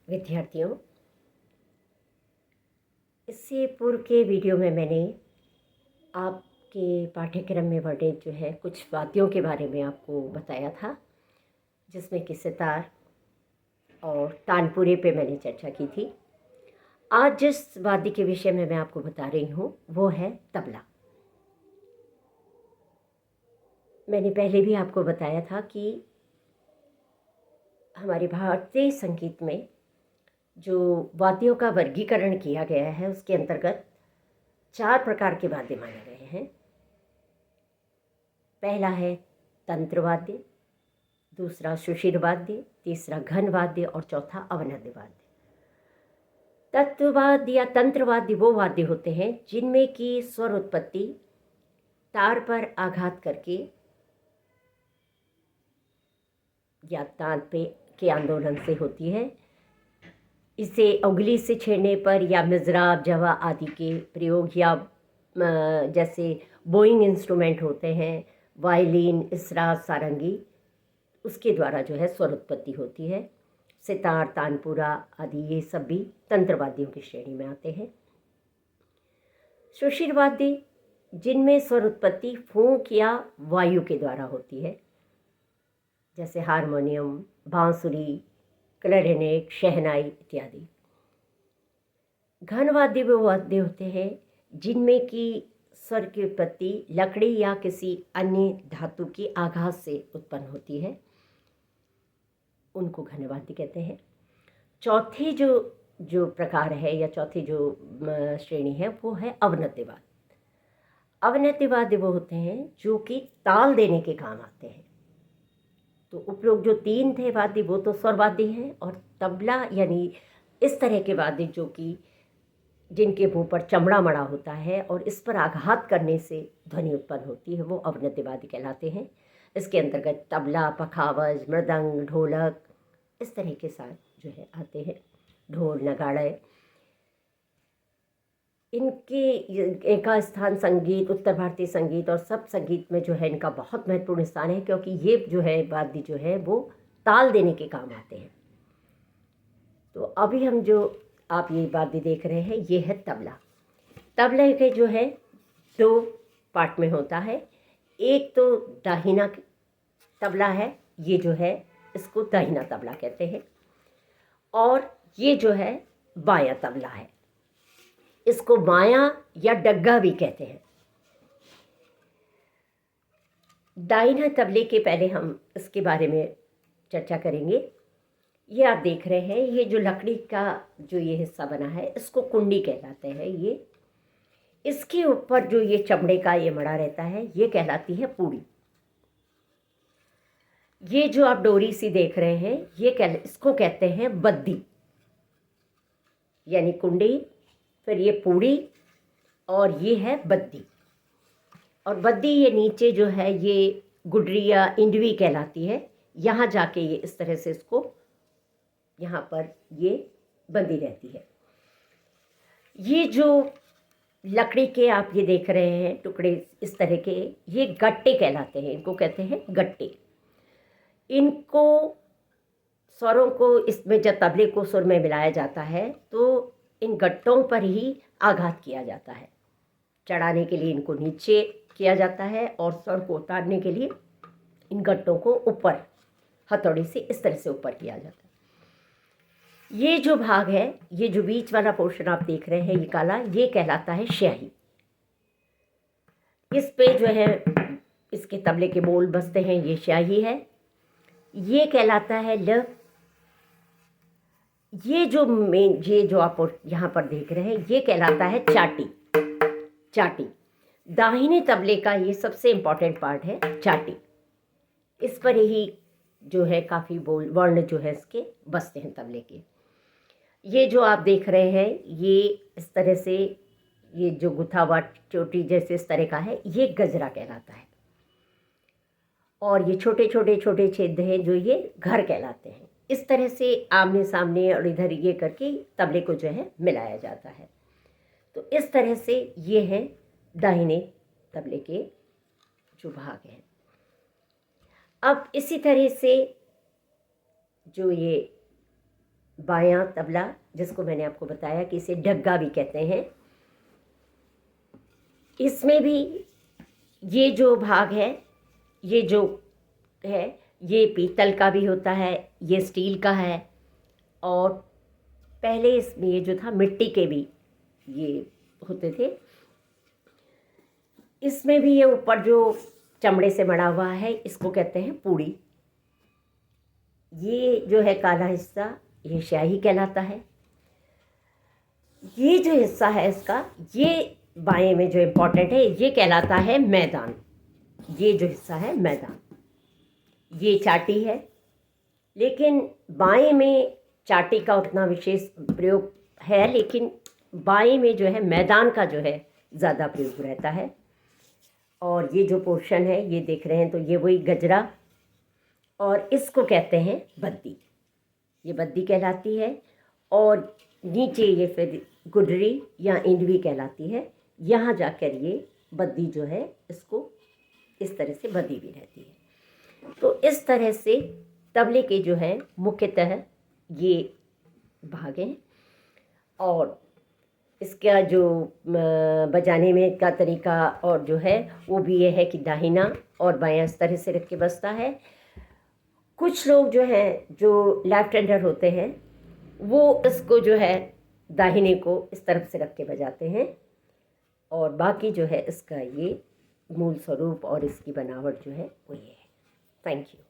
विद्यार्थियों, इससे पूर्व के वीडियो में मैंने आपके पाठ्यक्रम में वर्णित जो है कुछ वाद्यों के बारे में आपको बताया था, जिसमें कि सितार और तानपुरे पे मैंने चर्चा की थी। आज जिस वाद्य के विषय में मैं आपको बता रही हूँ वो है तबला। मैंने पहले भी आपको बताया था कि हमारे भारतीय संगीत में जो वाद्यों का वर्गीकरण किया गया है उसके अंतर्गत 4 प्रकार के वाद्य माने गए हैं। पहला है तंत्र वाद्य, दूसरा सुषिर वाद्य, तीसरा घन वाद्य और चौथा अवनद्य वाद्य। तत्ववाद्य या तंत्रवाद्य वो वाद्य होते हैं जिनमें की स्वर उत्पत्ति तार पर आघात करके या ताल पे के आंदोलन से होती है। इसे उंगली से छेड़ने पर या मिज़राब, जवा आदि के प्रयोग या जैसे बोइंग इंस्ट्रूमेंट होते हैं, वायलिन, इसरा, सारंगी, उसके द्वारा जो है स्वर उत्पत्ति होती है। सितार, तानपुरा आदि ये सब भी तंत्रवाद्यों की श्रेणी में आते हैं। सुषिर वाद्य जिनमें स्वर उत्पत्ति फूंक या वायु के द्वारा होती है, जैसे हारमोनियम, बांसुरी, क्लैरिनेट, शहनाई इत्यादि। घन वाद्य वो वाद्य होते हैं जिनमें की स्वर की उत्पत्ति लकड़ी या किसी अन्य धातु के आघात से उत्पन्न होती है, उनको घन वाद्य कहते हैं। चौथी जो प्रकार है या चौथी जो श्रेणी है वो है अवनद्य वाद्य। अवनद्य वाद्य वो होते हैं जो कि ताल देने के काम आते हैं। तो उपरोक्त जो 3 थे वाद्य वो तो स्वर वाद्य हैं, और तबला यानी इस तरह के वाद्य जो कि जिनके मुंह पर चमड़ा मड़ा होता है और इस पर आघात करने से ध्वनि उत्पन्न होती है, वो अवनद्य वाद्य कहलाते हैं। इसके अंतर्गत तबला, पखावज, मृदंग, ढोलक इस तरह के साथ जो है आते हैं, ढोल, नगाड़े। इनका स्थान संगीत, उत्तर भारतीय संगीत और सब संगीत में जो है इनका बहुत महत्वपूर्ण स्थान है, क्योंकि ये जो है वाद्य जो है वो ताल देने के काम आते हैं। तो अभी हम जो आप ये वाद्य देख रहे हैं ये है तबला। तबला के जो है 2 पार्ट में होता है। एक तो दाहिना तबला है, ये जो है इसको दाहिना तबला कहते हैं, और ये जो है बायां तबला है, इसको बायां या डग्गा भी कहते हैं। दाहिना तबले के पहले हम इसके बारे में चर्चा करेंगे। ये आप देख रहे हैं, ये जो लकड़ी का जो ये हिस्सा बना है इसको कुंडी कहलाते हैं। ये इसके ऊपर जो ये चमड़े का ये मड़ा रहता है ये कहलाती है पूड़ी। ये जो आप डोरी सी देख रहे हैं ये इसको कहते हैं बद्दी, यानी कुंडी, फिर ये पूड़ी और ये है बद्दी। और बद्दी ये नीचे जो है ये गुडरी या इंडवी कहलाती है। यहाँ जाके ये इस तरह से इसको यहाँ पर ये बंधी रहती है। ये जो लकड़ी के आप ये देख रहे हैं टुकड़े इस तरह के, ये गट्टे कहलाते हैं, इनको कहते हैं गट्टे। इनको स्वरों को इसमें जब तबले को सुर में मिलाया जाता है तो इन गट्टों पर ही आघात किया जाता है। चढ़ाने के लिए इनको नीचे किया जाता है और स्वर को उतारने के लिए इन गट्टों को ऊपर हथौड़ी से इस तरह से ऊपर किया जाता है। ये जो भाग है, ये जो बीच वाला पोर्शन आप देख रहे हैं ये काला, ये कहलाता है स्याही। इस पे जो है इसके तबले के बोल बजते हैं, ये स्याही है। ये कहलाता है ल। ये जो आप यहाँ पर देख रहे हैं ये कहलाता है चाटी। चाटी दाहिने तबले का ये सबसे इम्पॉर्टेंट पार्ट है, चाटी। इस पर ही जो है काफ़ी बोल वर्ण जो है इसके बजते हैं तबले के। ये जो आप देख रहे हैं ये इस तरह से ये जो गुथा हुआ चोटी जैसे इस तरह का है ये गजरा कहलाता है, और ये छोटे छोटे छोटे छेद हैं जो ये घर कहलाते हैं। इस तरह से आमने सामने और इधर ये करके तबले को जो है मिलाया जाता है। तो इस तरह से ये है दाहिने तबले के जो भाग हैं। अब इसी तरह से जो ये बायां तबला, जिसको मैंने आपको बताया कि इसे ढग्गा भी कहते हैं, इसमें भी ये जो भाग है, ये जो है, ये पीतल का भी होता है, ये स्टील का है, और पहले इसमें ये जो था मिट्टी के भी ये होते थे। इसमें भी ये ऊपर जो चमड़े से बना हुआ है, इसको कहते हैं पूड़ी। ये जो है काला हिस्सा, ये स्याही कहलाता है। ये जो हिस्सा है इसका, ये बाएं में जो इम्पोर्टेंट है, ये कहलाता है मैदान। ये जो हिस्सा है मैदान, ये चाटी है, लेकिन बाएं में चाटी का उतना विशेष प्रयोग है, लेकिन बाएं में जो है मैदान का जो है ज़्यादा प्रयोग रहता है। और ये जो पोर्शन है ये देख रहे हैं, तो ये वही गजरा, और इसको कहते हैं बद्दी। ये बद्दी कहलाती है। और नीचे ये फिर गुडरी या इंडवी कहलाती है। यहाँ जाकर ये बद्दी जो है, इसको इस तरह से बद्दी भी रहती है। तो इस तरह से तबले के जो है मुख्यतः ये भाग हैं। और इसका जो बजाने में का तरीका और जो है वो भी ये है कि दाहिना और बायां इस तरह से रख के बजता है। कुछ लोग जो हैं, जो लेफ्ट हैंडर होते हैं, वो इसको जो है दाहिने को इस तरफ से रख के बजाते हैं। और बाकी जो है इसका ये मूल स्वरूप और इसकी बनावट जो है वो ये है। Thank you.